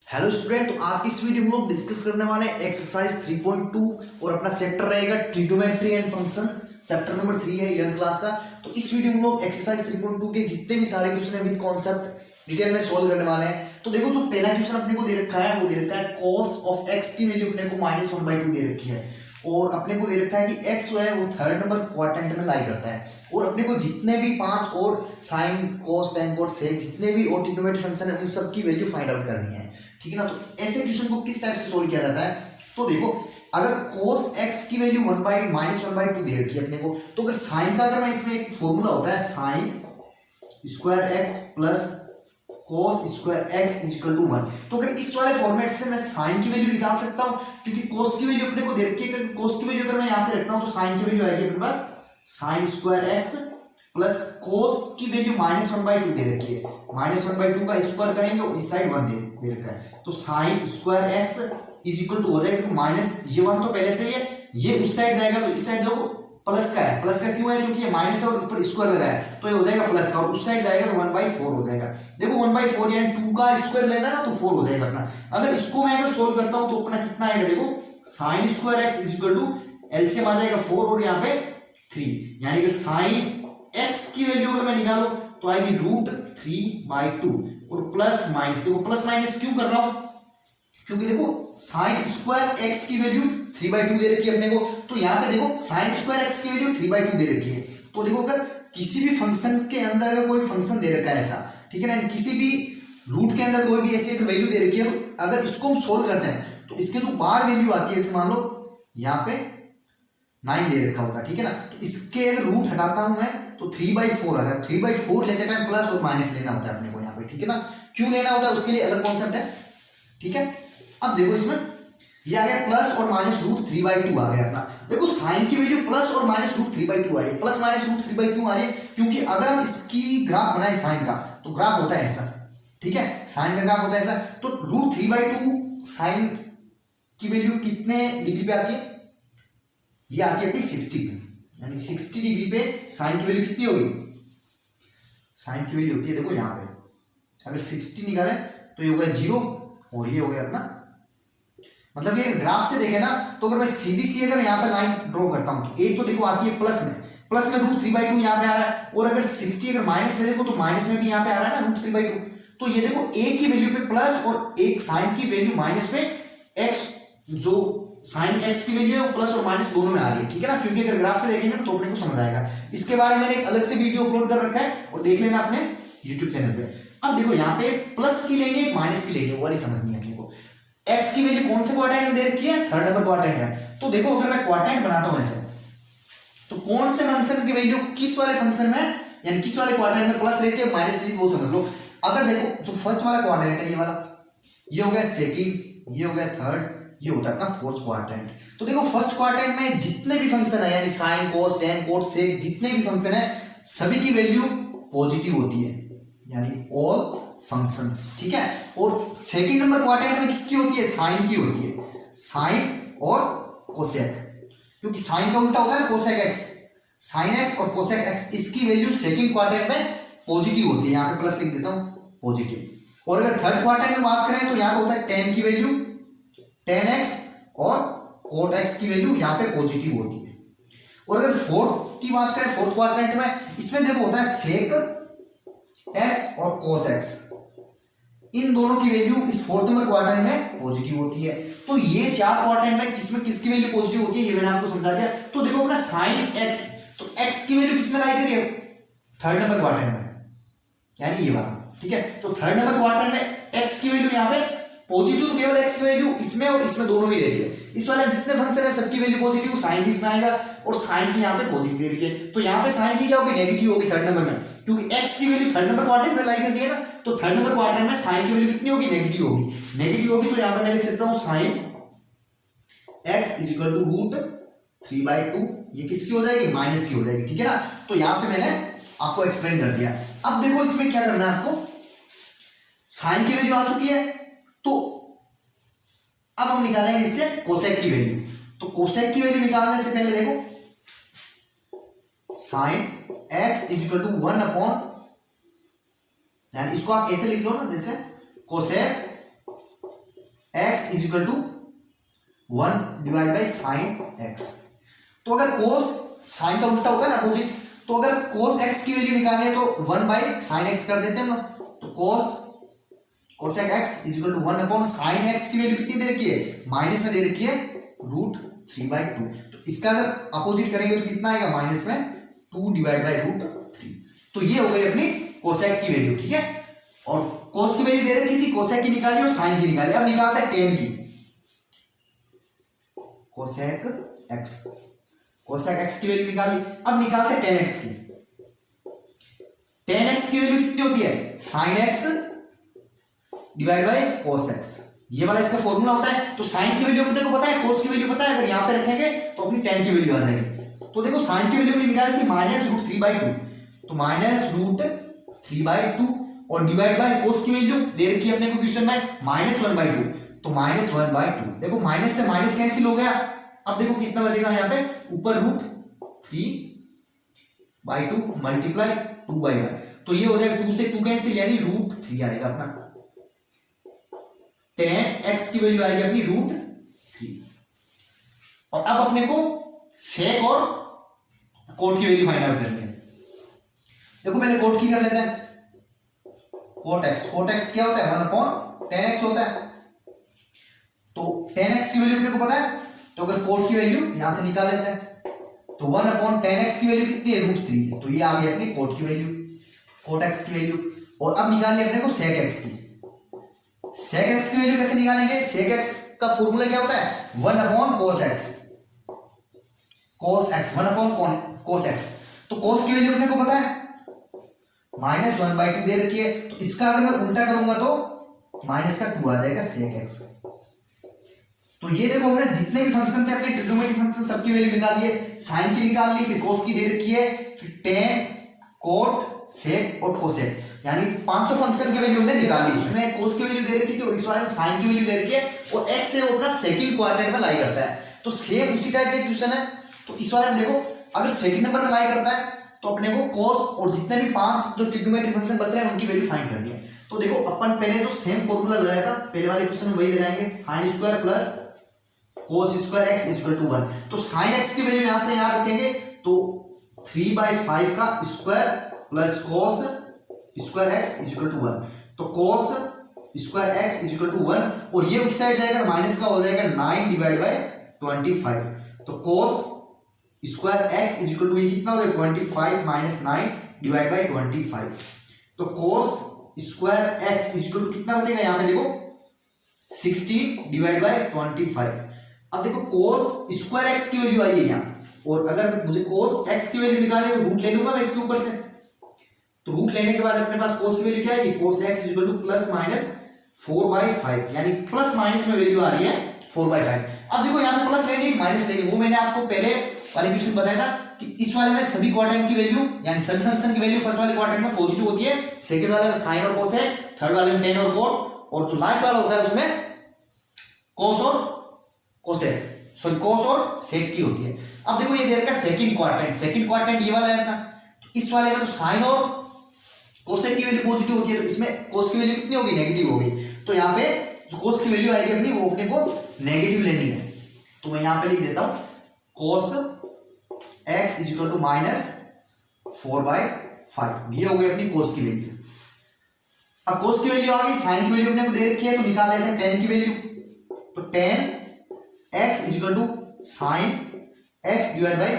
Hello student, तो आज की इस वीडियो में हम लोग डिस्कस करने वाले हैं एक्सरसाइज 3.2 और अपना चैप्टर रहेगा trigonometry and function. Chapter number 3 है 11th क्लास का। तो इस वीडियो में हम लोग एक्सरसाइज 3.2 के जितने भी सारे क्वेश्चन है विद कॉन्सेप्ट डिटेल में सॉल्व करने वाले हैं। तो देखो, जो पहला क्वेश्चन अपने को दे रखा है वो दे रखा है cos ऑफ x की वैल्यू अपने को -1/2 दे रखी है और अपने को दे रखा है कि x जो है वो थर्ड नंबर क्वाड्रेंट में लाई करता है और अपने को जितने भी 5 और sign cos tan cot sec जितने भी और ट्रिग्नोमेट्री फंक्शन है उन सब की वैल्यू फाइंड आउट करनी है। ठीक है ना। तो ऐसे क्वेश्चन को किस टाइप से सोल्व किया जाता है, तो देखो, अगर cos x की वैल्यू -1/2 दे रखी है अपने को, तो अगर साइन का, अगर मैं इसमें एक फॉर्मूला होता है sine square x plus cos square x equal to 1, तो अगर इस वाले फॉर्मेट से मैं साइन की वैल्यू निकाल सकता हूं, क्योंकि cos की वैल्यू अपने को दे रखी है। cos की वैल्यू अगर मैं यहां पे रखता हूं तो साइन की वैल्यू आएगी अपने पास sine square x plus cos की वैल्यू -1/2 दे रखी है। -1/2 का स्क्वायर करेंगे और इस साइड 1 दे रखा है, तो sine square x is equal to हो जाएगा, देखो माइनस ये 1 तो पहले से ही है, ये उस साइड जाएगा तो इस साइड देखो प्लस का है। प्लस का क्यों है, क्योंकि ये माइनस और ऊपर स्क्वायर लगा है, तो ये हो जाएगा प्लस का, और उस साइड जाएगा तो 1/4 हो जाएगा। देखो 1/4 यानी 2 का स्क्वायर लेना ना तो 4 हो जाएगा अपना। अगर इसको मैं अगर सोल्व करता हूं तो अपना कितना आएगा, देखो sine square x is equal to LCM आ जाएगा 4 और यहाँ पे 3, यानी कि साइन x की वैल्यू अगर मैं निकालूं तो आएगी √3/2 और प्लस माइनस, देखो प्लस माइनस क्यों कर रहा हूं, क्योंकि देखो साइन स्क्वायर x की वैल्यू 3/2 दे रखी है अपने को, तो यहाँ पे देखो साइन स्क्वायर x की वैल्यू 3/2 दे रखी है। तो देखो, अगर किसी भी फंक्शन के अंदर अगर कोई फंक्शन दे रखा है ऐसा, ठीक है ना, किसी भी रूट के अंदर कोई भी ऐसी एक वैल्यू दे रखी है, तो अगर इसको हम सोल्व करते हैं तो इसके जो बार वैल्यू आती है, जैसे मान लो यहाँ पे 9 दे रखा होता है, ठीक है ना, तो इसके अगर रूट हटाता हूं मैं तो 3/4 आ जाए। 3/4 लेते टाइम प्लस और माइनस लेना होता है अपने को यहाँ पे, ठीक है ना। क्यों लेना होता है उसके लिए अलग कॉन्सेप्ट है, ठीक है। अब देखो इसमें ये आ गया प्लस और माइनस √3/2 आ गया अपना। देखो साइन की वैल्यू प्लस और माइनस √3/2 आ रही है, प्लस माइनस √3/2 क्यों आ रही है, क्योंकि अगर हम इसकी ग्राफ बनाए साइन का तो ग्राफ होता है ऐसा, ठीक है, साइन का ग्राफ होता है ऐसा, तो √3/2 साइन की वैल्यू कितने डिग्री पे आती है, ये आती है अपनी 60 पे, यानी 60 डिग्री पे साइन की वैल्यू कितनी होगी, साइन की वैल्यू होती है देखो यहाँ पे, अगर 60 निकाले तो ये हो गया 0 और ये हो गया अपना, मतलब ये ग्राफ से देखे ना, तो अगर मैं सीधी सी अगर यहाँ पे लाइन ड्रॉ करता हूँ तो एक तो देखो आती है प्लस में √3/2 यहाँ पे आ रहा है, और अगर 60 अगर माइनस में देखो तो माइनस में भी यहाँ पे आ रहा है ना √3/2, तो ये देखो a की वैल्यू पे प्लस और एक साइन की वैल्यू माइनस में x, जो साइन x की वैल्यू है वो प्लस और माइनस दोनों में आ रही है, ठीक है ना, क्योंकि अगर ग्राफ से देखेंगे तो अपने को समझ आएगा। इसके बारे में मैंने एक अलग से वीडियो अपलोड कर रखा है और देख लेना अपने YouTube चैनल पे। अब देखो यहाँ पे प्लस की लेंगे माइनस की लेंगे, वो वाली समझनी है अपने को। x की वैल्यू कौन से क्वाड्रेंट में दे रखी है, थर्ड नंबर क्वाड्रेंट में। तो देखो अगर मैं क्वाड्रेंट बनाता हूं ऐसे, तो कौन से फंक्शन की वैल्यू किस वाले फंक्शन में, यानी किस वाले क्वाड्रेंट में प्लस रहती है माइनस रहती है, वो समझ लो। अगर देखो जो फर्स्ट वाला क्वाड्रेंट है ये वाला, ये हो गया सेकंड, ये हो गया थर्ड, ये होता है अपना फोर्थ क्वाड्रेंट। तो देखो फर्स्ट क्वाड्रेंट में जितने भी फंक्शन है, यानी sign cos tan cot sec जितने भी फंक्शन है सभी की वैल्यू पॉजिटिव होती है, यानी ऑल फंक्शंस, ठीक है। और सेकंड नंबर क्वाड्रेंट में किसकी होती है, साइन की होती है, साइन और कोसेक, क्योंकि साइन का उल्टा होता है ना कोसेक x, साइन x और कोसेक x, इसकी वैल्यू सेकंड क्वाड्रेंट में पॉजिटिव होती है, यहाँ पे प्लस लिख देता हूं पॉजिटिव। और अगर थर्ड क्वाड्रेंट में बात करें तो यहाँ पे होता है tan की वैल्यू tan x और cot x की वैल्यू यहाँ पे पॉजिटिव होती है। और अगर फोर्थ की बात करें, फोर्थ क्वाड्रेंट में, इसमें देखो होता है sec x और cos x, इन दोनों की वैल्यू इस फोर्थ नंबर क्वाड्रेंट में पॉजिटिव होती है। तो ये चार क्वाड्रेंट में किसमें किसकी वैल्यू पॉजिटिव होती है ये मैंने आपको समझा दिया। तो देखो अपना साइन x, तो x की वैल्यू किसमें लाई करिए, थर्ड नंबर क्वाड्रेंट में, यानी ये वाला, ठीक है। तो थर्ड नंबर क्वाड्रेंट में x की वैल्यू यहाँ पे पॉजिटिव, तो केवल x की वैल्यू इसमें और इसमें दोनों में रहती है। इस वाले जितने फंक्शन है सबकी वैल्यू पॉजिटिव, साइन भी इसमें आएगा और साइन की यहाँ पे पॉजिटिव दे रही है, तो यहाँ पे साइन की क्या होगी, नेगेटिव होगी थर्ड नंबर में, क्योंकि x की वैल्यू थर्ड नंबर क्वाड्रेंट में लाई करती है ना, तो थर्ड नंबर क्वाड्रेंट में साइन की वैल्यू कितनी होगी, नेगेटिव होगी। नेगेटिव होगी तो यहाँ पे मैं लिख सकता हूँ sine x is equal to √3/2, ये किसकी हो जाएगी, माइनस की हो जाएगी, ठीक है ना। तो यहां से मैंने आपको एक्सप्लेन कर दिया। अब देखो इसमें क्या करना है आपको, साइन की वैल्यू आ चुकी है, तो अब हम निकालेंगे इससे कोसेक की वैल्यू। तो कोसेक की वैल्यू निकालने से पहले देखो sine x is equal to 1/, यानी इसको आप ऐसे लिख लो ना, जैसे cosec x is equal to 1 divide by sine x. तो अगर कोस साइन का उल्टा होता है ना अपोजिट, तो अगर कोस एक्स की वैल्यू निकालनी है तो 1 बाई साइन एक्स कर देते हैं ना। तो cosec x is equal to 1 upon sine x की वैल्यू कितनी दे रखी है, माइनस में दे रखी है √3/2। तो इसका अगर अपोजिट करेंगे तो कितना आएगा, माइनस में 2 डिवाइड बाई √3। तो ये हो गई अपनी कोसेक की वैल्यू, ठीक है। और कोस की वैल्यू दे रखी थी, कोसेक की निकाली और साइन की निकाली। अब निकालते हैं टेन की, कोसेक एक्स की वैल्यू निकाली। अब निकालते हैं टेन एक्स की। टेन एक्स की वैल्यू कितनी होती है, sine x divide by cos x. ये वाला इसका फॉर्मूला होता है। तो साइन की वैल्यू अपने को पता है, कोस की वैल्यू पता है, अगर यहां पे रखेंगे तो अपनी टेन की वैल्यू आ जाएगी। तो देखो साइन की वैल्यू अपनी निकाली थी -√3/2, तो -√3/2 और डिवाइड बाय कोस की वैल्यू दे रखी है अपने को क्वेश्चन में -1/2, तो -1/2। देखो माइनस से माइनस कैंसिल हो गया। अब देखो कितना बचेगा यहाँ पे, ऊपर √3/2 मल्टीप्लाई 2/1, तो ये हो जाएगा 2 से 2 कैंसिल, यानी √3 आएगा अपना। tan x की वैल्यू आएगी अपनी √3। और अब अपने को सेक और कोट की वैल्यू फाइंड आउट करनी है। देखो पहले कोट की कर लेते हैं। कोट एक्स क्या होता है, 1/tan x होता है। तो tan x की वैल्यू अपने को पता है, तो अगर कोट की वैल्यू यहां से निकाल लेते हैं तो 1/tan x की वैल्यू कितनी है, √3 है। तो ये आ गई अपनी कोट की वैल्यू, कोट x की वैल्यू। और अब निकाल लिया अपने को सेक x की। सेक एक्स की वैल्यू कैसे निकालेंगे, सेक एक्स का फॉर्मूला क्या होता है, 1/cos x, cos x 1/cos x। तो cos की वैल्यू अपने को पता है -1/2 दे रखी है। तो इसका अगर मैं उल्टा करूंगा तो माइनस का 2 आ जाएगा सेक एक्स। तो ये देखो हमने जितने भी फंक्शन थे अपने ट्रिग्नोमेट्रिक फंक्शन सबकी वैल्यू निकाली है। साइन की निकाल ली, फिर cos की दे रखी है, फिर tan, cot, sec और cosec, यानी 500 फंक्शन की वैल्यू हमने निकाली। इसमें cos की वैल्यू दे रखी थी और इस वाले में साइन की वैल्यू दे रखी है, और x से वो अपना सेकंड क्वाड्रेंट में लाई करता है। तो सेम उसी टाइप का क्वेश्चन है। तो इस वाले में देखो अगर सेकंड नंबर में लाई करता है तो अपने को cos और जितने भी 5 जो ट्रिग्नोमेट्रिक फंक्शन बच रहे हैं उनकी वैल्यू फाइंड करनी है। तो देखो अपन पहले जो सेम फॉर्मूला लगाया था पहले वाले क्वेश्चन में वही लगाएंगे, sin square plus cos square x equal to 1। तो sin x की वैल्यू यहां से यहां रखेंगे तो 3/5 का square plus cos square x equal to 1। तो cos square x equal to 1, और ये उस साइड जाएगा माइनस का हो जाएगा 9 डिवाइड बाय 25। तो cos square x equal to ये कितना हो जाएगा 25 माइनस 9 डिवाइड बाय 25। तो cos square x equal to कितना बचेगा, यहाँ पे देखो 16 डिवाइड बाय 25। अब देखो cos स्क्वायर x की वैल्यू आई है यहाँ, और अगर मुझे cos x की वैल्यू निकालनी है तो रूट ले लूंगा मैं इसके ऊपर से। तो रूट लेने के बाद अपने पास cos की वैल्यू क्या आएगी, cos x equal two plus minus 4/5, यानी प्लस माइनस में वैल्यू आ रही है 4/5। अब देखो यहाँ पे प्लस लेनी है माइनस लेनी है, वो मैंने आपको पहले वाले क्वेश्चन बताया था कि इस वाले में सभी क्वाड्रेंट की वैल्यू यानी सभी फंक्शन की वैल्यू फर्स्ट वाले क्वाड्रेंट में पॉजिटिव होती है, सेकंड वाले में साइन और cos है, थर्ड वाले में tan और cot, और जो लास्ट वाला होता है उसमें cos और cosec, सॉरी cos और sec की होती है। अब देखो ये दे रखा है सेकंड क्वाड्रेंट ये वाला है अपना। तो इस वाले में तो साइन और cosec की वैल्यू पॉजिटिव होती है, तो इसमें cos की वैल्यू कितनी होगी, नेगेटिव होगी। तो यहाँ पे जो cos की वैल्यू आएगी अपनी वो अपने को नेगेटिव लेनी है। तो मैं यहाँ पे लिख देता हूँ cos x equal to minus 4/5, ये हो गई अपनी cos की वैल्यू। अब cos की वैल्यू आ गई, साइन की वैल्यू अपने को दे रखी है, तो निकाल लेते हैं tan की वैल्यू। तो tan x equal to sine x divide by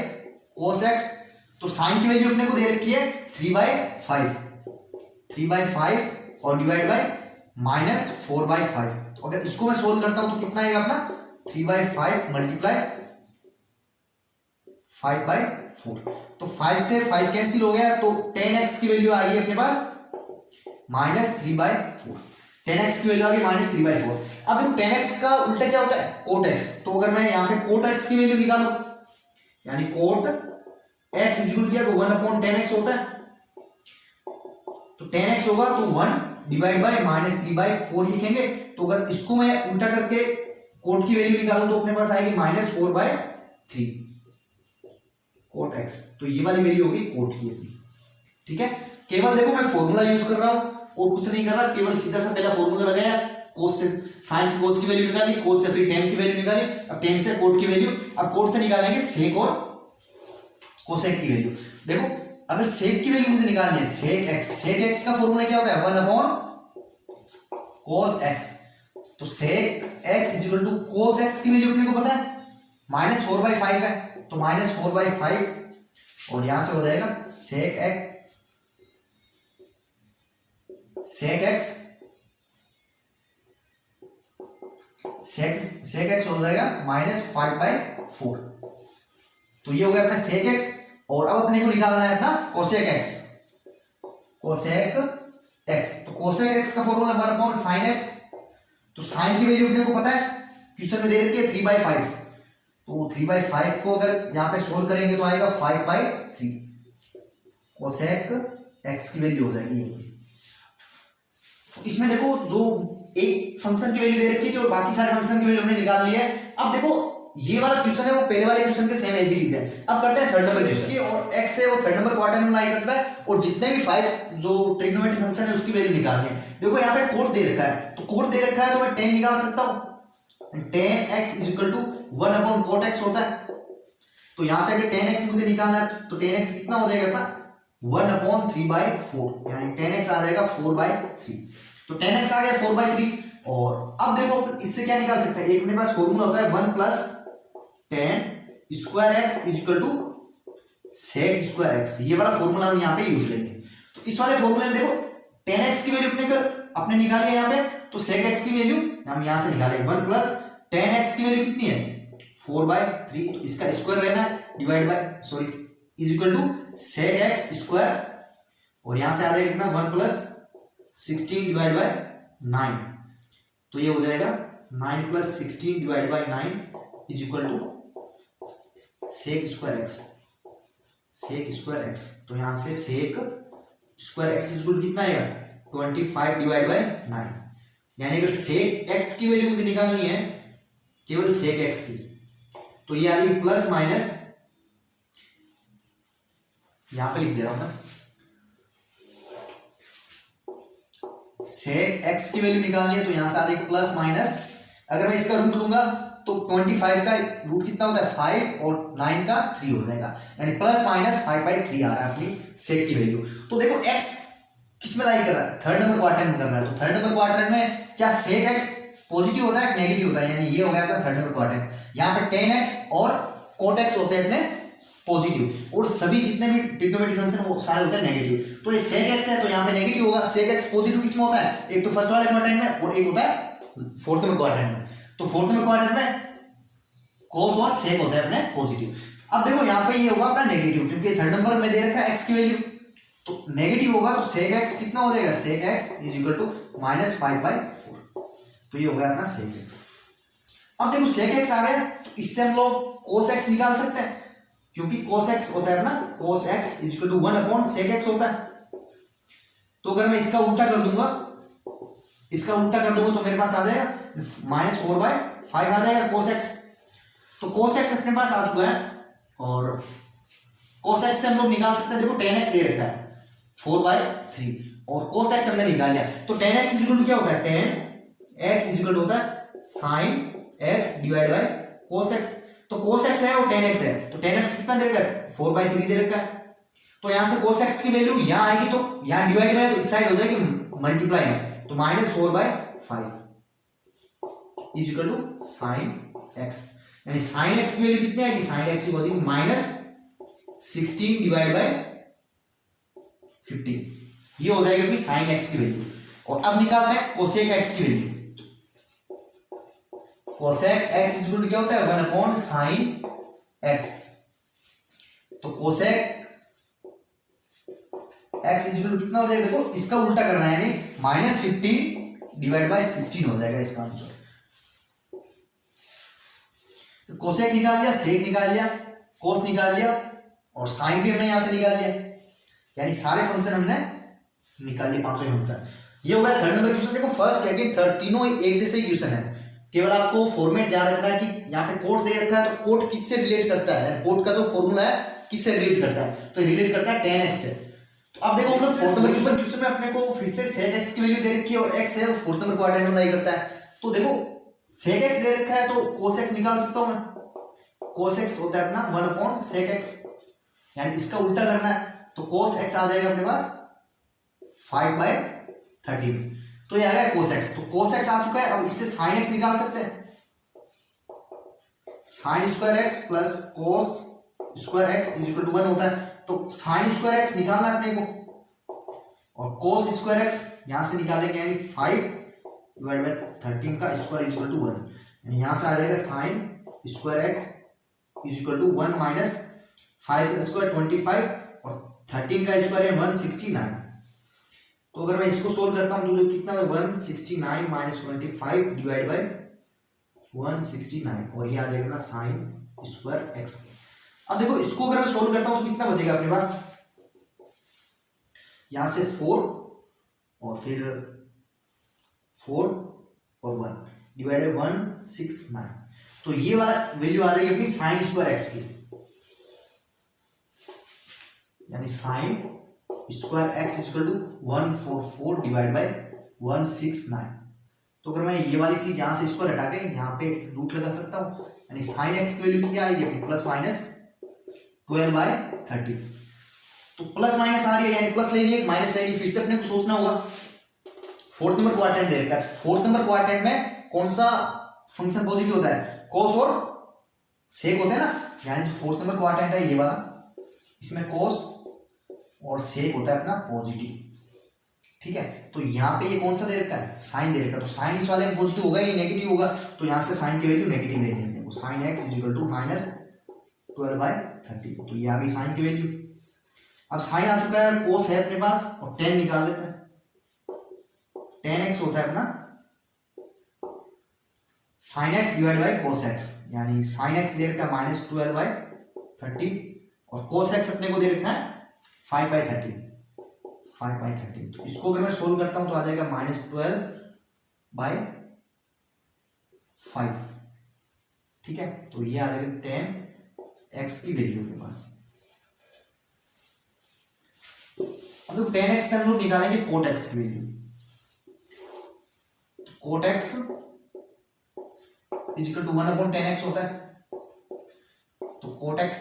cos x। तो साइन की वैल्यू अपने को दे रखी है 3/5 और डिवाइड बाय माइनस 4/5। तो अगर इसको मैं सोल्व करता हूं तो कितना आएगा अपना 3/5 मल्टीप्लाई 5/4। तो 5 से 5 कैंसिल हो गया, तो tan x की वैल्यू आ गई अपने पास -3/4। tan x की वैल्यू आ गई -3/4। अब देखो tan x का उल्टा क्या होता है, cot x। तो अगर मैं यहाँ पे cot x की वैल्यू निकालूं, यानी cot x इक्वल क्या 1/tan x होता है, तो tan x होगा तो 1 डिवाइड बाय -3/4 लिखेंगे। तो अगर इसको मैं उल्टा करके cot की वैल्यू निकालूं तो अपने पास आएगी -4/3 cot x। तो ये वाली वैल्यू होगी cot की अपनी, ठीक है। केवल देखो मैं फॉर्मूला यूज कर रहा हूं और कुछ नहीं कर रहा, केवल सीधा सा पहला फॉर्मूला लगाया cos से साइन से कोस की वैल्यू निकाली, कोस से फिर टेन की वैल्यू निकाली, अब टेन से कोट की वैल्यू, अब कोट से निकालेंगे सेक और कोसेक की वैल्यू। देखो अगर सेक की वैल्यू मुझे निकालनी है, सेक एक्स का फॉर्मूला क्या होता है, 1 अपॉन कोस एक्स। तो sec X is equal to cos X की वैल्यू अपने को पता है -4/5 है, तो -4/5 और यहां से हो जाएगा सेक एक्स हो जाएगा -5/4। तो ये हो गया अपना सेक एक्स। और अब अपने को निकालना है अपना कोसेक एक्स। तो कोसेक एक्स का फॉर्मूला 1 अपॉन साइन एक्स। तो साइन की वैल्यू अपने को पता है, क्वेश्चन में दे रखी है 3/5। तो 3/5 को अगर यहाँ पे सोल्व करेंगे तो आएगा 5/3। कोसेक एक्स की वैल्यू हो जाएगी। तो इसमें देखो जो एक फंक्शन की वैल्यू दे रखी है और बाकी सारे फंक्शन की वैल्यू हमने निकाल ली है। अब देखो ये वाला क्वेश्चन है वो पहले वाले क्वेश्चन के सेम एज ही है। अब करते हैं थर्ड नंबर क्वेश्चन की, और x है वो थर्ड नंबर क्वाड्रेंट में लाई करता है और जितने भी 5 जो ट्रिग्नोमेट्रिक फंक्शन है उसकी वैल्यू निकालनी है। देखो यहाँ पे कोट दे रखा है, तो कोट दे रखा है तो मैं 10 निकाल सकता हूँ। 10x is equal to 1 upon cot x होता है। तो यहाँ पे अगर 10x मुझे निकालना है तो 10x कितना हो जाएगा अपना 1 अपॉन 3/4, यानी 10x आ जाएगा 4/3। तो 10x आ गया 4/3। और अब देखो इससे क्या निकाल सकते हैं, एक मेरे पास फॉर्मूला होता है 1 + 10 square x is equal to sec square x. ये वाला फॉर्मूला हम यहाँ पे यूज लेंगे। तो इस वाले फॉर्मूले में देखो 10x की वैल्यू अपने निकाली है यहाँ पे, तो सेक एक्स की वैल्यू हम यहाँ से निकाले 1 + 10x की वैल्यू कितनी है 4/3। तो इसका स्क्वायर लेना है, is equal to sec x square, और यहाँ से आ जाएगा कितना 1 + 16/9। तो ये हो जाएगा 9 + 16/9 is equal to sec square x. तो यहां से sec square x is equal to कितना आएगा 25/9। यानी अगर सेक एक्स की वैल्यू मुझे निकालनी है केवल सेक एक्स की, तो ये आ जाएगी प्लस माइनस, यहां पे लिख दे रहा हूं मैं, सेक एक्स की वैल्यू निकालनी है तो यहां से आ जाएगी प्लस माइनस। अगर मैं इसका रूट लूंगा तो 25 का रूट कितना होता है 5 और 9 का 3 हो जाएगा, यानी प्लस माइनस 5/3 आ रहा है अपनी सेक की वैल्यू। तो देखो x किस में लाई कर रहा है, थर्ड नंबर क्वाड्रेंट में कर रहा है। तो थर्ड नंबर क्वाड्रेंट में क्या सेक x पॉजिटिव होता है नेगेटिव होता है, यानी ये हो गया अपना थर्ड नंबर क्वाड्रेंट। यहाँ पे 10x और cot x होते हैं अपने पॉजिटिव, और सभी जितने भी ट्रिग्नोमेट्रिक फंक्शन वो सारे होते हैं नेगेटिव। तो ये सेक x है तो यहाँ पे नेगेटिव होगा। सेक x पॉजिटिव किसमें होता है, एक तो फर्स्ट वाले क्वाड्रेंट में और एक होता है फोर्थ नंबर क्वाड्रेंट में। तो फोर्थ नंबर क्वाड्रेंट में cos और sec होता है अपने पॉजिटिव। अब देखो यहाँ पे ये होगा अपना नेगेटिव, क्योंकि थर्ड नंबर में दे रखा है x की वैल्यू, तो नेगेटिव होगा तो sec x कितना हो जाएगा, sec x is equal to -5/4। तो ये हो गया अपना sec x। अब देखो sec x आ गया तो इससे हम लोग cos x निकाल सकते हैं, क्योंकि cos x होता है अपना cos x is equal to 1 upon sec x होता है। तो अगर मैं इसका उल्टा कर दूंगा तो मेरे पास आ जाएगा -4/5 आ जाएगा cos x। तो cos x अपने पास आ चुका है, और cos x से हम लोग निकाल सकते हैं। देखो 10x दे रखा है 4/3 और cos x हमने निकाल लिया, तो 10x इज इक्वल टू क्या होता है, 10x इज इक्वल टू होता है sin x divide by cos x। तो cos x है और 10x है, तो 10x कितना दे रखा है 4/3 दे रखा है। तो यहां से cos x की वैल्यू यहां आएगी, तो यहां डिवाइड में तो इस साइड हो जाएगी मल्टीप्लाई में, तो -4/5 is equal to sin x, यानी sin x की वैल्यू कितनी आएगी, sin x की वैल्यू -16 डिवाइड बाय 15। ये हो जाएगी अपनी sin x की वैल्यू। और अब निकालते हैं cosec x की value. cosec x is equal to क्या होता है 1 अपॉन sin x। तो cosec x is equal to कितना हो जाएगा, देखो इसका उल्टा करना है, यानी -15 डिवाइड बाय 16 हो जाएगा इसका आंसर। तो कोसेक निकाल लिया, सेक निकाल लिया, कोस निकाल लिया, और साइन भी हमने यहां से निकाल लिया, यानी सारे फंक्शन हमने निकाल लिए, पांचों फंक्शन। ये हो गया थर्ड नंबर क्वेश्चन। देखो फर्स्ट सेकंड थर्ड तीनों एक जैसे क्वेश्चन है, केवल आपको फॉर्मेट ध्यान रखना है कि यहाँ पे कोड दे रखा है तो कोड किससे रिलेट करता है, कोड का जो फॉर्मूला है किससे रिलेट करता है, तो रिलेट करता है 10x से। तो अब देखो हम लोग फोर्थ नंबर क्वेश्चन में अपने को फिर से सेक x की वैल्यू दे रखी है और x है फोर्थ नंबर क्वाड्रेंट में लाई करता है। तो देखो sec x दे रखा है तो cos x निकाल सकता हूं मैं। cos x होता है अपना 1/sec x, यानी इसका उल्टा करना है तो cos x आ जाएगा अपने पास 5/13। तो ये आ गया cos x, तो cos x आ चुका है। अब इससे sin x निकाल सकते हैं, sin square x plus cos square x is equal to 1 होता है। तो sin स्क्वायर x निकालना है अपने को, और cos स्क्वायर x यहां से निकालेंगे, यानी 5/13 का स्क्वायर इज इक्वल टू 1, यानी यहां से आ जाएगा sin square x is equal to 1 minus 5 का स्क्वायर 25 और 13 का स्क्वायर है 169। तो अगर मैं इसको सोल्व करता हूं तो कितना है 169 माइनस 25 डिवाइड बाय 169, और ये आ जाएगा ना sin स्क्वायर x। अब देखो इसको अगर मैं सोल्व करता हूं तो कितना बचेगा अपने पास, यहां से 4 और फिर 4 और 1 डिवाइड बाय 169, तो ये वाला वैल्यू आ जाएगी अपनी sin स्क्वायर x की, यानी sin square x equal to 144 divide by 169। तो अगर मैं ये वाली चीज यहां से स्क्वायर हटा के यहाँ पे रूट लगा सकता हूं, यानी sin x की वैल्यू क्या आएगी अपनी प्लस माइनस 12/13। तो प्लस माइनस आ रही है, यानी प्लस लेनी है माइनस लेनी, फिर से अपने को सोचना होगा। फोर्थ नंबर क्वाड्रेंट दे रखा है, फोर्थ नंबर क्वाड्रेंट में कौन सा फंक्शन पॉजिटिव होता है, cos और sec होते हैं ना, यानी जो फोर्थ नंबर क्वाड्रेंट है ये वाला, इसमें cos और sec होता है अपना पॉजिटिव। ठीक है, तो यहाँ पे ये कौन सा दे रखा है, साइन दे रखा है, तो साइन इस वाले में पॉजिटिव होगा ही नेगेटिव होगा, तो यहाँ से साइन की वैल्यू नेगेटिव लेनी है वो, sin x is equal to minus 12/13। तो ये आ गई साइन की वैल्यू। अब साइन आ चुका है, cos है अपने पास, और tan निकाल लेते हैं। tan x होता है अपना sin x divide by cos x, यानी sin x दे रखा है माइनस 12/13 और cos x अपने को दे रखा है 5/13। तो इसको अगर मैं सोल्व करता हूं तो आ जाएगा माइनस 12/5। ठीक है, तो ये आ जाएगा tan x की वैल्यू अपने पास। अब देखो tan x से हम लोग निकालेंगे cot x की value. cot x is equal to 1/tan x होता है, तो cot x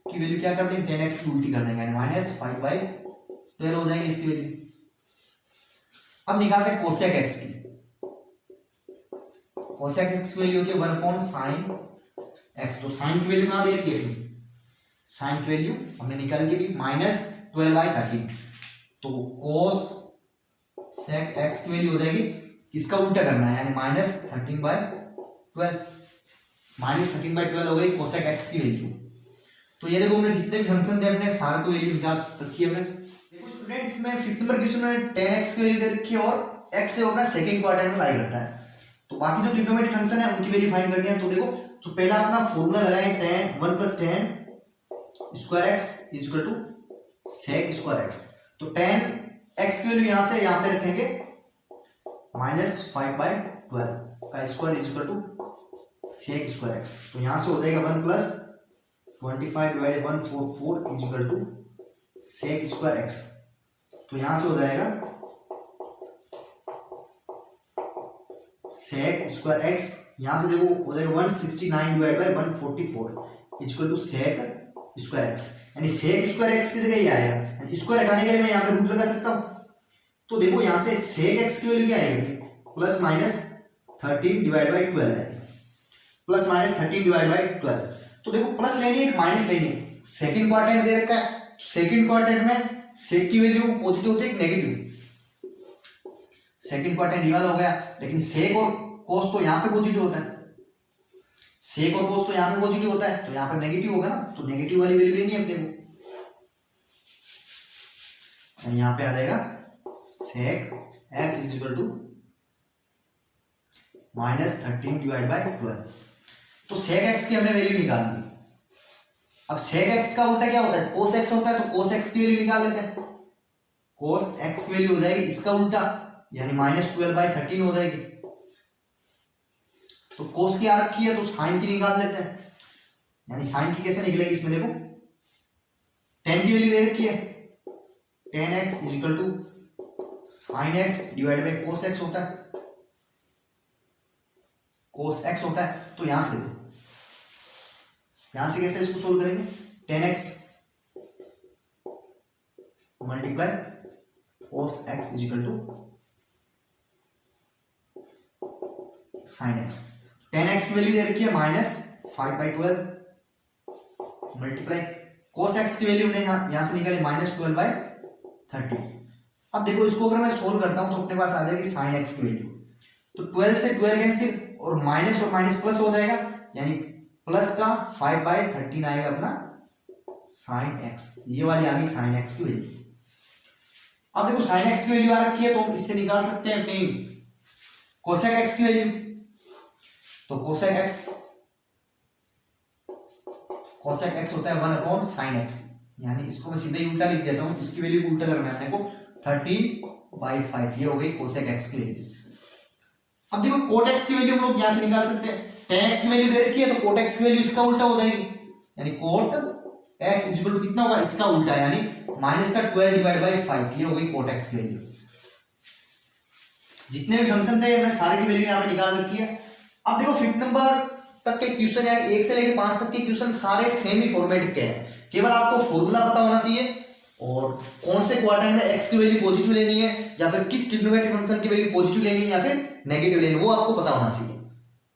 की वैल्यू क्या कर देंगे, tan x की उल्टी कर देंगे, यानी माइनस 5/12 हो जाएगी इसकी वैल्यू। अब निकालते हैं cosec x की। cosec x की वैल्यू होती है 1/sin x, तो sin की वैल्यू कहां दे रखी है, sin की वैल्यू हमने निकाल के माइनस 12/13, तो cos sec x की वैल्यू हो जाएगी, इसका उल्टा करना है, यानी माइनस 13/12, माइनस 13/12 हो गई cosec x की वैल्यू। तो ये देखो हमने जितने भी फंक्शन थे अपने सारे को वैल्यू निकाल रखी है हमने। देखो स्टूडेंट, इसमें फिफ्थ नंबर क्वेश्चन में tan x की वैल्यू दे रखी है और x से अपना सेकंड क्वाड्रेंट में लाई करता है, तो बाकी जो ट्रिग्नोमेट्रिक फंक्शन है उनकी वैल्यू फाइंड करनी है। तो देखो जो पहला अपना फॉर्मूला लगाए tan 1 + tan square x is equal to sec square x, तो tan x की वैल्यू यहां से यहां पे रखेंगे माइनस 5/12 का square is equal to sec square x, तो यहां से हो जाएगा 1 + 25 divided 144 is equal to sec square x, तो यहां से हो जाएगा sec स्क्वायर x, यहां से देखो हो जाएगा 169 divide by 144 is equal to sec square x, यानी sec स्क्वायर x की जगह ये आएगा, यानी स्क्वायर हटाने के लिए मैं यहां पे रूट लगा सकता हूं। तो देखो यहां से sec x की वैल्यू क्या आएगी, प्लस माइनस 13 डिवाइड बाय 12 है, प्लस माइनस 13 डिवाइड बाय 12। तो देखो प्लस लेनी है माइनस लेनी है, सेकंड क्वाड्रेंट दे रखा है, सेकंड क्वाड्रेंट में sec की वैल्यू पॉजिटिव होती है कि नेगेटिव, सेकंड क्वाड्रेंट ये वाला हो गया, लेकिन sec और cos तो यहाँ पे पॉजिटिव होता है, sec और cos तो यहाँ पे पॉजिटिव होता है, तो यहाँ पे नेगेटिव होगा ना, तो नेगेटिव वाली वैल्यू लेनी है अपने को, यहाँ पे आ जाएगा sec x is equal to minus 13 divide by 12। तो sec x की हमने वैल्यू निकाल दी। अब sec x का उल्टा क्या होता है, cos x होता है, तो cos x की वैल्यू निकाल लेते हैं। cos x की वैल्यू हो जाएगी इसका उल्टा, यानी माइनस 12/13 हो जाएगी। तो cos की आ रखी है तो sin की निकाल लेते हैं, यानी sin की कैसे निकलेगी, इसमें देखो tan की वैल्यू दे रखी है, tan x is equal to sin x divide by cos x होता है, cos x होता है। तो यहां से देखो, यहां से कैसे इसको सोल्व करेंगे, tan x multiply cos x is equal to sin x। tan x की वैल्यू दे रखी है -5/12 मल्टीप्लाई cos x की वैल्यू हमने यहां से निकाली -12/30। अब देखो इसको अगर मैं सोल्व करता हूं तो अपने पास आ जाएगी sin x की वैल्यू, तो 12 से 12 कैंसिल और माइनस प्लस हो जाएगा, यानी प्लस का 5/13 आएगा अपना sin x। ये वाली आ गई sin x की वैल्यू। अब देखो sin x की वैल्यू आ रखी है तो हम इससे निकाल सकते हैं अपनी cosec x की वैल्यू। तो cosec x होता है 1/sin x, यानी इसको मैं सीधा ही उल्टा लिख देता हूं, इसकी वैल्यू को उल्टा करना है अपने को 13/5। ये हो गई cosec x की वैल्यू। अब देखो cot x की वैल्यू हम लोग यहां से निकाल सकते हैं, tan x की वैल्यू दे रखी है तो cot x की वैल्यू इसका उल्टा हो जाएगी, यानी cot x is equal to कितना होगा, इसका उल्टा, यानी -12/5। ये हो गई cot x की वैल्यू। जितने भी फंक्शन थे हमने सारे की वैल्यू यहां पे निकाल रखी है। अब देखो 5 नंबर तक के क्वेश्चन, यानी 1 से लेकर 5 तक के क्वेश्चन सारे सेम ही फॉर्मेट के हैं, केवल आपको फॉर्मूला पता होना चाहिए और कौन से क्वाड्रेंट में x की वैल्यू पॉजिटिव लेनी है या फिर किस ट्रिग्नोमेट्रिक फंक्शन की वैल्यू पॉजिटिव लेनी है या फिर नेगेटिव लेनी है, वो आपको पता होना चाहिए।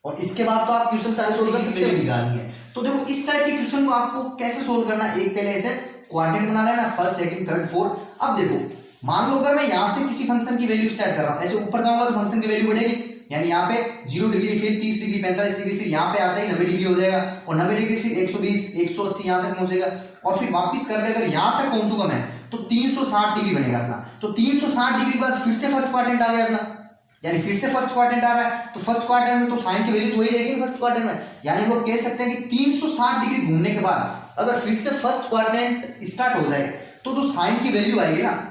और इसके बाद तो आप क्वेश्चन सारे सोल्व कर सकते हो, निकालनी है। तो देखो इस टाइप के क्वेश्चन को आपको कैसे सोल्व करना है, एक पहले ऐसे क्वाड्रेंट बना लेना, फर्स्ट सेकंड थर्ड फोर्थ। अब देखो मान लो अगर मैं यहां से किसी फंक्शन की वैल्यू स्टार्ट कर रहा हूं, ऐसे ऊपर जाऊंगा तो फंक्शन की वैल्यू बढ़ेगी, यानी यहाँ पे 0 डिग्री, फिर 30 डिग्री, 45 डिग्री, फिर यहाँ पे आता ही 90 डिग्री हो जाएगा, और 90 डिग्री फिर 120, 180 यहाँ तक पहुंचेगा, और फिर वापस करके अगर यहाँ तक पहुंचूंगा मैं तो 360 डिग्री बनेगा अपना। तो 360 डिग्री के बाद फिर से फर्स्ट क्वाड्रेंट आ गया अपना, यानी फिर से फर्स्ट क्वाड्रेंट आ रहा है, तो फर्स्ट क्वाड्रेंट में तो साइन की वैल्यू तो वही रहेगी फर्स्ट क्वाड्रेंट में, यानी हम लोग कह सकते हैं कि 360 डिग्री घूमने के बाद अगर फिर से फर्स्ट क्वाड्रेंट स्टार्ट हो जाए तो जो साइन की वैल्यू आएगी ना,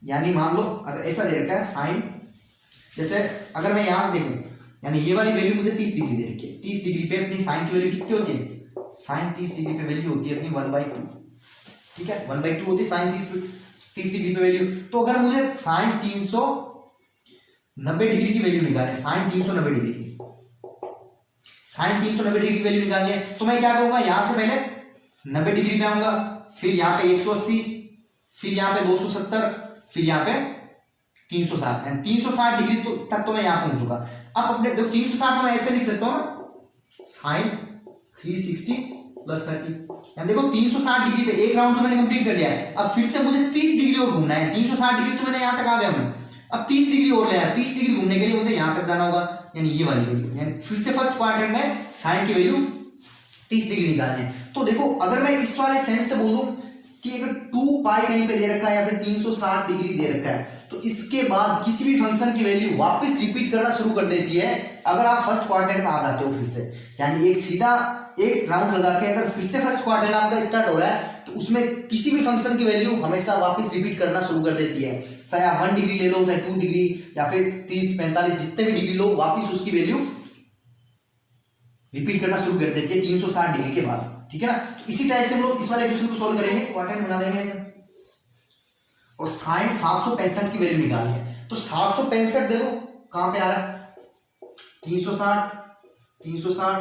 यानी मान लो अगर ऐसा दे रखा है साइन, जैसे अगर मैं यहां देखूं, यानी ये वाली वैल्यू मुझे 30 डिग्री दे रखी है, 30 डिग्री पे अपनी साइन की वैल्यू कितनी होती है, साइन 30 डिग्री पे वैल्यू होती है अपनी 1/2, ठीक है 1/2 होती है साइन 30 डिग्री पे वैल्यू। तो अगर मुझे साइन 390 डिग्री की वैल्यू निकालनी है, साइन 390 डिग्री की, साइन 390 डिग्री की वैल्यू निकालनी है, तो मैं क्या करूंगा, यहां से पहले 90 डिग्री पे आऊंगा, फिर यहाँ पे 180, फिर यहाँ पे 270, फिर यहाँ पे 360, एंड 360 डिग्री तक तो मैं यहाँ पहुंचूंगा। अब अपने देखो 360 में मैं ऐसे लिख सकता हूँ साइन 360 + 30, यानी देखो 360 डिग्री पे एक राउंड तो मैंने कंप्लीट कर लिया है। अब फिर से मुझे 30 डिग्री और घूमना है, 360 डिग्री तो मैंने यहाँ तक आ गया हूँ, अब 30 डिग्री और लेना है, 30 डिग्री घूमने के लिए मुझे यहाँ तक जाना होगा, यानी ये वाली वैल्यू, यानी फिर से फर्स्ट क्वाड्रेंट में साइन की वैल्यू 30 डिग्री निकालनी है। तो देखो अगर मैं इस वाले सेंस से बोलूं कि अगर 2π कहीं पे दे रखा है या फिर 360 डिग्री दे रखा है, तो इसके बाद किसी भी फंक्शन की वैल्यू वापस रिपीट करना शुरू कर देती है अगर आप फर्स्ट क्वाड्रेंट में आ जाते हो फिर से, यानी एक सीधा एक राउंड लगा के अगर फिर से फर्स्ट क्वाड्रेंट आपका स्टार्ट हो रहा है तो उसमें किसी भी फंक्शन की वैल्यू हमेशा वापस रिपीट करना शुरू कर देती है, चाहे आप 1 डिग्री ले लो, चाहे 2 डिग्री या फिर 30, 45 जितने भी डिग्री लो, वापस उसकी वैल्यू रिपीट करना शुरू कर देती है 360 डिग्री के बाद, ठीक है ना। तो इसी टाइप से हम लोग इस वाले क्वेश्चन को सोल्व करेंगे, क्वाड्रेंट बना लेंगे ऐसे, और साइन 765 की वैल्यू निकालनी है। तो 765 देखो कहां पे आ रहा है, 360, 360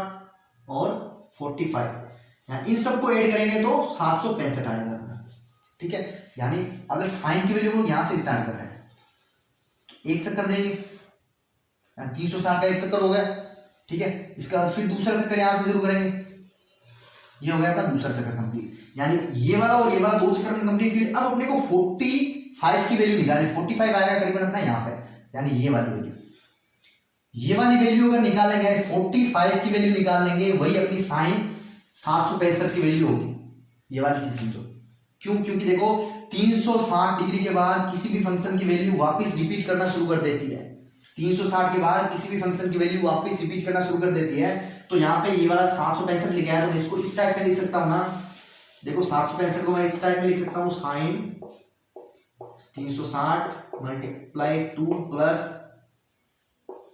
और 45, यानी इन सबको ऐड करेंगे तो 765 आएगा, ठीक है। यानी अगर साइन की वैल्यू हम लोग यहां से स्टार्ट कर रहे हैं तो एक चक्कर देंगे, 360 का एक चक्कर हो गया, ठीक है। इसका फिर दूसरा चक्कर यहां से शुरू करेंगे, ये हो गया अपना दूसरा चक्कर कंप्लीट, यानी ये वाला और ये वाला 2 चक्कर में कंप्लीट किया। अब अपने को 45 की वैल्यू निकालनी, 45 आएगा करीबन अपना यहाँ पे, यानी ये वाली वैल्यू, ये वाली वैल्यू अगर निकालेंगे 45 की वैल्यू निकाल लेंगे, वही अपनी साइन 765 की वैल्यू होगी, ये वाली चीज समझो। क्यों, क्योंकि देखो 360 डिग्री के बाद किसी भी फंक्शन की वैल्यू वापस रिपीट करना शुरू कर देती है, 360 के बाद किसी भी फंक्शन की वैल्यू वापस रिपीट करना शुरू कर देती है। तो यहाँ पे ये वाला 765 लिखा है तो मैं इसको इस टाइप में लिख सकता हूँ ना, देखो 765 को मैं इस टाइप में लिख सकता हूँ, साइन 360 × 2 +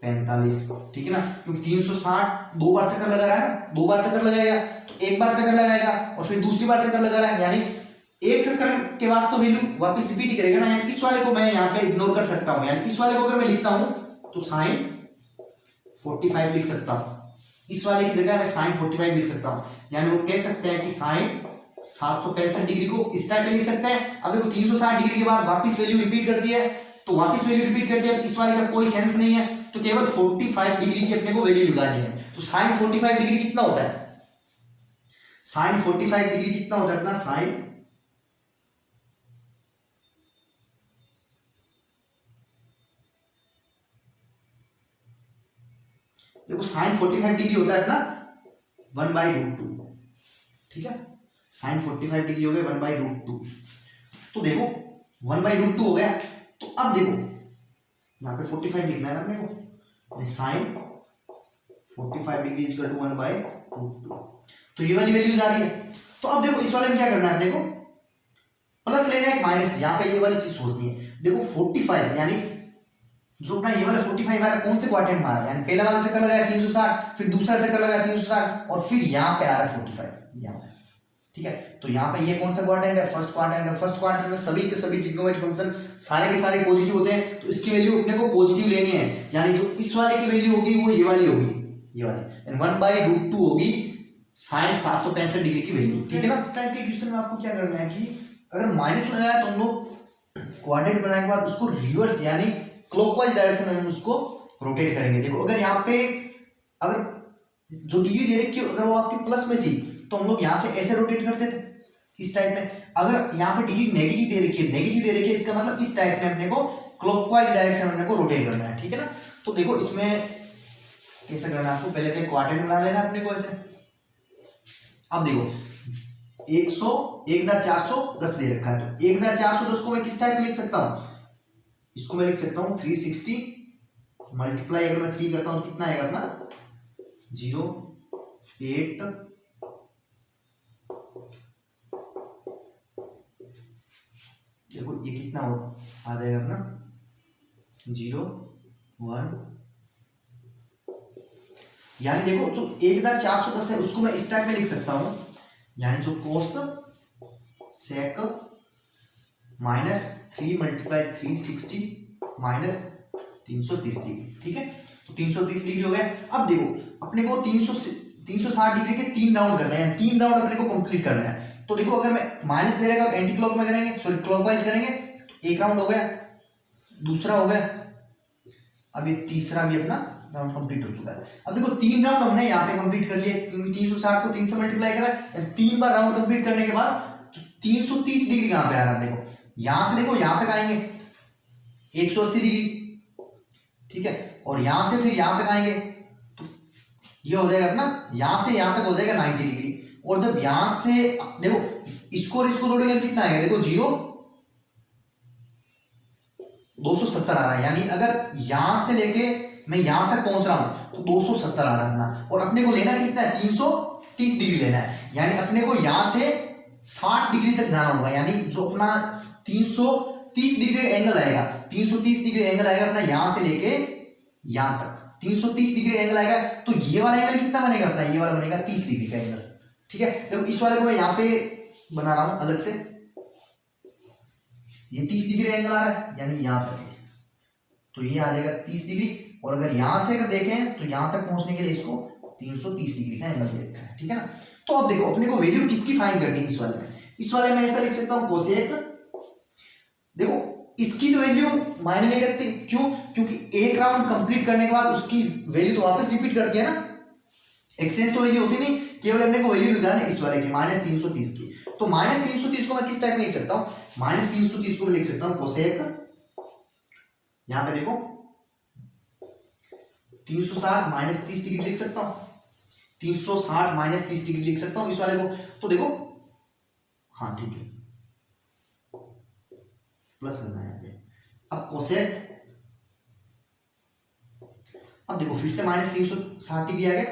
45, ठीक है ना, क्योंकि 360 2 बार चक्कर लगा रहा है ना, 2 बार चक्कर लगाएगा तो एक बार चक्कर लगाएगा और फिर दूसरी बार चक्कर लगा रहा है, यानी एक चक्कर के बाद तो वैल्यू वापस रिपीट ही करेगा ना। इस वाले को मैं यहाँ पे इग्नोर कर सकता हूँ, यानी इस वाले को अगर मैं लिखता हूँ तो साइन 45 लिख सकता हूँ, इस वाले की जगह मैं साइन 45 लिख सकता हूँ। यानी वो कह सकते हैं कि साइन 765 डिग्री को इस टाइप में लिख सकते हैं। अब देखो 360 डिग्री के बाद वापस वैल्यू रिपीट करती है, तो वापस वैल्यू रिपीट करती है, तो इस वाले का कोई सेंस नहीं है, तो केवल 45 डिग्री की अपने को वैल्यू निकालनी है। तो साइन 45 डिग्री कितना होता है, साइन 45 डिग्री कितना होता है अपना, साइन देखो साइन 45 डिग्री होता है अपना 1/√2, ठीक है, साइन 45 डिग्री हो गया 1/√2। तो देखो 1/√2 हो गया, तो अब देखो यहाँ पे 45 लिखना है ना अपने को, साइन 45 डिग्री इक्वल टू 1/√2, तो ये वाली वैल्यूज आ रही है। तो अब देखो इस वाले में क्या करना है अपने को, प्लस लेना है माइनस, यहाँ पे ये वाली चीज सोचनी है। देखो 45 यानी जो अपना ये वाला 45 आ रहा है कौन से क्वाड्रेंट में आ रहा है, यानी पहला वाला चक्कर लगाया 360, फिर दूसरा चक्कर लगाया 360, और फिर यहाँ पे आ रहा है 45 यहाँ पे, ठीक है। तो यहाँ पे ये कौन सा क्वाड्रेंट है, फर्स्ट क्वाड्रेंट है। फर्स्ट क्वाड्रेंट में सभी के सभी ट्रिग्नोमेट्रिक फंक्शन सारे के सारे पॉजिटिव होते हैं, तो इसकी वैल्यू अपने को पॉजिटिव लेनी है, यानी जो इस वाले की वैल्यू होगी वो ये वाली होगी, ये वाली 1/√2 होगी साइन 765 डिग्री की वैल्यू, ठीक है ना। इस टाइप के क्वेश्चन में आपको क्या करना है कि अगर माइनस लगाया तो हम लोग क्वाड्रेंट बनाने के बाद उसको रिवर्स यानी क्लॉकवाइज डायरेक्शन में हम उसको रोटेट करेंगे। देखो अगर यहाँ पे अगर जो डिग्री दे रखी है अगर वो आपकी प्लस में थी तो हम लोग यहाँ से ऐसे रोटेट करते थे इस टाइप में। अगर यहाँ पे डिग्री नेगेटिव दे रखी है, नेगेटिव दे रखी है, इसका मतलब इस टाइप में अपने को क्लॉकवाइज डायरेक्शन में अपने को रोटेट करना है, ठीक है ना। तो देखो इसमें कैसे करना है आपको, पहले तो क्वाड्रेंट बना लेना अपने को ऐसे। अब देखो 1410 दे रखा है, तो 1410 को मैं किस टाइप में लिख सकता हूँ, इसको मैं लिख सकता हूँ 360 मल्टीप्लाई अगर मैं 3 करता हूँ तो कितना आएगा अपना 0 8 देखो ये कितना हो आ जाएगा अपना 0 1, यानी देखो जो 1410 है उसको मैं इस टाइप में लिख सकता हूं, यानी जो cos sec minus 3 multiply 360 minus 330 degree, ठीक है। तो 330 डिग्री हो गया। अब देखो अपने को 360 डिग्री के 3 राउंड करने हैं, 3 राउंड अपने को कंप्लीट करना है। तो देखो अगर मैं माइनस ले रहेगा तो एंटी क्लॉक में करेंगे, सॉरी क्लॉकवाइज करेंगे, तो एक राउंड हो गया, दूसरा हो गया, अब ये तीसरा भी अपना राउंड कंप्लीट हो चुका है। अब देखो 3 राउंड हमने यहाँ पे कंप्लीट कर लिए, क्योंकि 360 को 3 से मल्टीप्लाई करा, 3 बार राउंड कंप्लीट करने के बाद 330 डिग्री कहाँ पे आ रहा है, देखो यहां से देखो यहां तक आएंगे 180 डिग्री, ठीक है, और यहां से फिर यहां तक आएंगे तो ये हो जाएगा अपना यहां से यहां तक हो जाएगा 90 डिग्री। और जब यहां से देखो इसको और इसको जोड़ेंगे कितना आएगा, देखो 0 270 आ रहा है, यानी अगर यहां से लेके मैं यहां तक पहुंच रहा हूं तो 270 आ रहा है अपना। और अपने को लेना कितना है 330 डिग्री लेना है, यानी अपने को यहां से 60 डिग्री तक जाना होगा, यानी जो अपना 330 डिग्री एंगल आएगा, 330 डिग्री एंगल आएगा अपना यहां से लेके यहां तक 330 डिग्री एंगल आएगा। तो ये वाला एंगल कितना बनेगा अपना, ये वाला बनेगा 30 डिग्री का एंगल, ठीक है। देखो इस वाले को मैं यहां पे बना रहा हूं अलग से, ये 30 डिग्री एंगल आ रहा है यानी यहां तक है, तो ये आ जाएगा 30 डिग्री। और अगर यहां से अगर देखें तो यहां तक पहुंचने के लिए इसको 330 डिग्री का एंगल देता है, ठीक है ना। तो अब देखो अपने को वैल्यू किसकी फाइंड करनी है इस वाले में, इस वाले में ऐसा लिख सकता हूं कोसेक, देखो इसकी तो वैल्यू मायने नहीं रखती, क्यों, क्योंकि एक राउंड कंप्लीट करने के बाद उसकी वैल्यू तो वापस रिपीट करती है ना, एक्सचेंज तो वैल्यू होती नहीं, केवल अपने को वैल्यू निकालना है इस वाले की -330 की। तो -330 को मैं किस टाइप में लिख सकता हूं, -330 को मैं लिख सकता हूं कोसेक, यहां पे देखो 360 -30 डिग्री लिख सकता हूं, 360 -30 डिग्री लिख सकता हूं इस वाले को। तो देखो हाँ ठीक है, प्लस करना है यहाँ पे। अब कोसेक, अब देखो फिर से -360 डिग्री आ गया,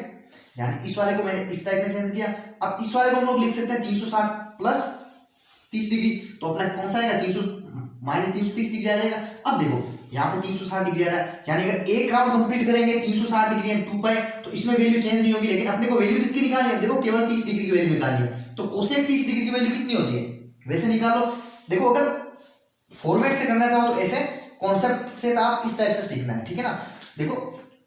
यानी इस वाले को मैंने इस टाइप में चेंज किया। अब इस वाले को हम लोग लिख सकते हैं 360 प्लस 30 डिग्री, तो अपना कौन सा आएगा -330 डिग्री आ जाएगा। अब देखो यहाँ पे 360 डिग्री आ रहा है, यानी अगर एक राउंड कंप्लीट करेंगे 360 डिग्री एंड 2 पाई, तो इसमें वैल्यू चेंज नहीं होगी, लेकिन अपने को वैल्यू किसकी निकालनी है, देखो केवल 30 डिग्री की वैल्यू निकालनी है। तो कोसेक 30 डिग्री की वैल्यू कितनी होती है वैसे निकालो। देखो अगर फॉर्मेट से करना चाहो तो ऐसे, कॉन्सेप्ट से आप इस टाइप से सीखना है, ठीक है ना। देखो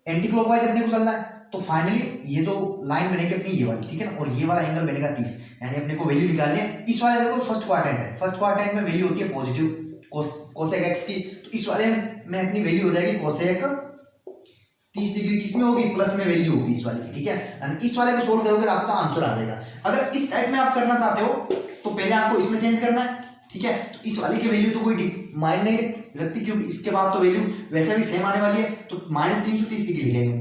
एंटी क्लॉकवाइज अपने को चलना है, तो फाइनली ये जो लाइन बनेगी अपनी ये वाली, ठीक है ना, और ये वाला एंगल बनेगा 30, यानी अपने को वैल्यू निकालनी है। इस वाले में फर्स्ट क्वाड्रेंट है, फर्स्ट क्वाड्रेंट में वैल्यू होती है पॉजिटिव कोसेक एक्स की, तो इस वाले में अपनी वैल्यू हो जाएगी कोसेक 30 डिग्री, किसमें होगी, प्लस में वैल्यू होगी इस वाले की, ठीक है। एंड इस वाले को सोल्व करोगे तो आपका आंसर आ जाएगा। अगर इस टाइप में आप करना चाहते हो तो पहले आपको इसमें चेंज करना है, ठीक है। तो इस वाले की वैल्यू तो कोई माइंड नहीं लगती, क्योंकि इसके बाद तो वैल्यू वैसे भी सेम आने वाली है, तो -330 डिग्री लिखेंगे।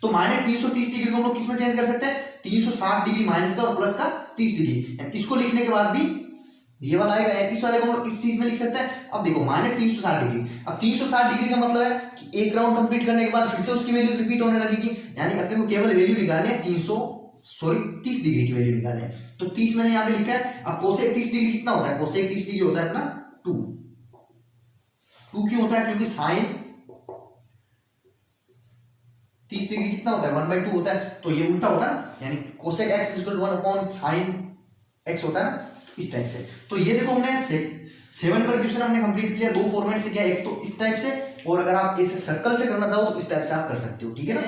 तो -330 डिग्री को हम लोग किसमें चेंज कर सकते हैं, 360 डिग्री माइनस का और प्लस का 30 डिग्री, इसको लिखने के बाद भी ये वाला आएगा, इस वाले को हम इस चीज में लिख सकते हैं। अब देखो -360 डिग्री, अब 360 डिग्री का मतलब है कि एक राउंड कंप्लीट करने के बाद फिर से उसकी वैल्यू रिपीट होने लगेगी, यानी अपने को केवल वैल्यू निकालनी है 30 डिग्री की वैल्यू निकालनी है। तो 30 मैंने यहाँ पे लिखा है। अब कोसेक 30 डिग्री कितना होता है, कोसेक 30 डिग्री होता है अपना 2 क्यों होता है, क्योंकि साइन 30 डिग्री कितना होता है 1/2 होता है, तो ये उल्टा होता है ना, यानी कोसेक x = 1/sin x होता है ना, इस टाइप से। तो ये देखो हमने 7 पर क्वेश्चन हमने कंप्लीट किया, दो फॉर्मेट से किया, एक तो इस टाइप से, और अगर आप इसे सर्कल से करना चाहो तो इस टाइप से आप कर सकते हो, ठीक है ना।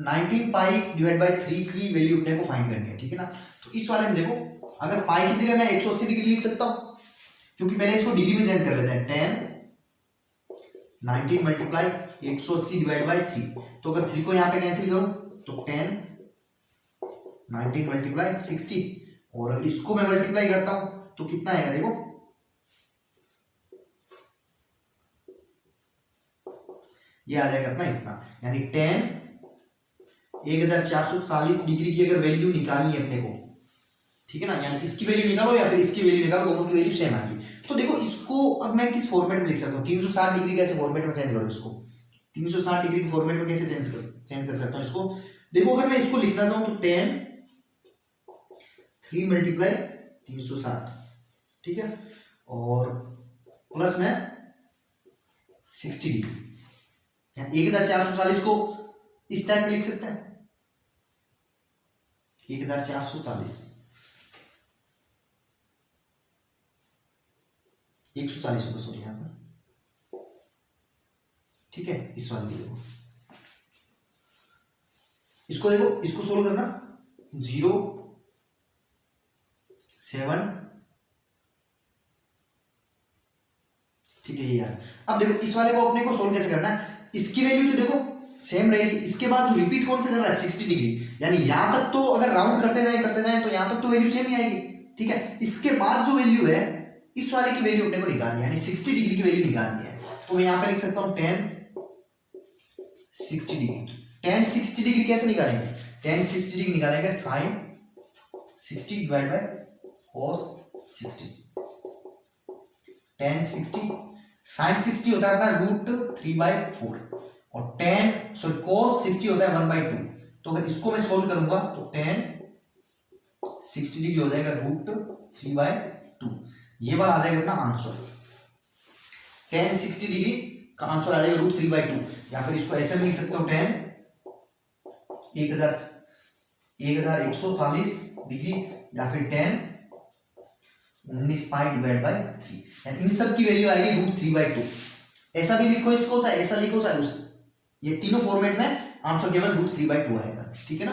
19π/3 की वैल्यू अपने को फाइंड करनी है, ठीक है ना। तो इस वाले में देखो, अगर पाई की जगह मैं 180 डिग्री लिख सकता हूं, क्योंकि पहले इसको डिग्री में चेंज कर लेते हैं, 19 × 180/3, तो अगर 3 को यहाँ पे कैंसिल करूं तो 19 × 60, और अगर इसको मैं मल्टीप्लाई करता हूं तो कितना आएगा, देखो ये आ जाएगा अपना इतना, यानी 1440 डिग्री की अगर वैल्यू निकालनी है अपने को, ठीक है ना, यानी इसकी वैल्यू निकालो या फिर इसकी वैल्यू निकालो, दोनों की वैल्यू सेम आएगी। तो देखो इसको अब मैं किस फॉर्मेट में लिख सकता हूँ, 360 डिग्री कैसे फॉर्मेट में चेंज करूँ इसको, 360 डिग्री फॉर्मेट में कैसे चेंज कर सकता हूँ इसको। देखो अगर मैं इसको लिखना चाहूँ तो 3 × 360, ठीक है, और प्लस में 60 डिग्री, 1440 को इस टाइप में लिख सकते हैं, 1440 140 होगा, सॉरी यहाँ पर, ठीक है। इस वाले को देखो, इसको देखो, इसको सोल्व करना, 0 7, ठीक है ये यार। अब देखो इस वाले को अपने को सोल्व कैसे करना है, इसकी वैल्यू तो देखो सेम रहेगी, इसके बाद जो रिपीट कौन से कर रहा है 60 डिग्री, यानी यहां तक तो अगर राउंड करते जाए तो यहां तक तो वैल्यू सेम ही आएगी, ठीक है। इसके बाद जो वैल्यू है इस वाले की वैल्यू अपने को निकालनी है, यानी 60 डिग्री की वैल्यू निकालनी है। तो मैं यहां पे लिख सकता हूं 60 डिग्री। 60 डिग्री कैसे निकालेंगे, 60 डिग्री निकालेंगे sin 60 / cos 60, 60 sin 60 होता है अपना √3/4, और cos 60 होता है 1/2। तो अगर इसको मैं सोल्व करूंगा तो 60 डिग्री हो जाएगा √3/2, ये वाला आ जाएगा अपना आंसर। 60 डिग्री का आंसर आ जाएगा √3/2, या फिर इसको ऐसे में लिख सकते हो 1140 डिग्री, या फिर 19π/3, इन सब की वैल्यू आएगी √3/2। ऐसा भी लिखो इसको, चाहे ऐसा लिखो चाहे उस, ये तीनों फॉर्मेट में आंसर केवल √3/2 आएगा, ठीक है ना।